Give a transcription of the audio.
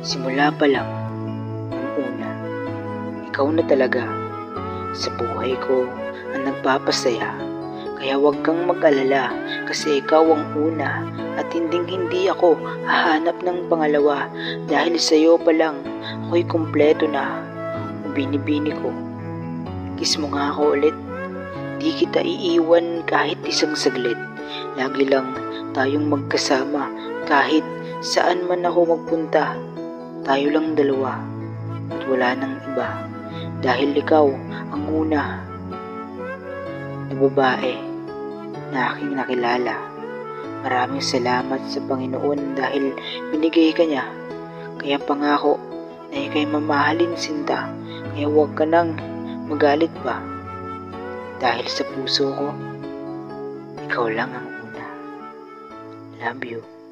Simula pa lang, ang una, ikaw na talaga sa buhay ko ang nagpapasaya. Kaya huwag kang mag-alala kasi ikaw ang una at hindi ako hahanap ng pangalawa dahil sa'yo pa lang ako'y kumpleto na. O binibini ko, kiss mo nga ako ulit. Di kita iiwan kahit isang saglit. Lagi lang tayong magkasama kahit saan man ako magpunta. Tayo lang dalawa at wala nang iba dahil ikaw ang una na babae na aking nakilala. Maraming salamat sa Panginoon dahil binigay ka niya. Kaya pangako na ika'y mamahalin sinta. Kaya huwag ka nang magalit pa dahil sa puso ko ikaw lang ang una. Love you.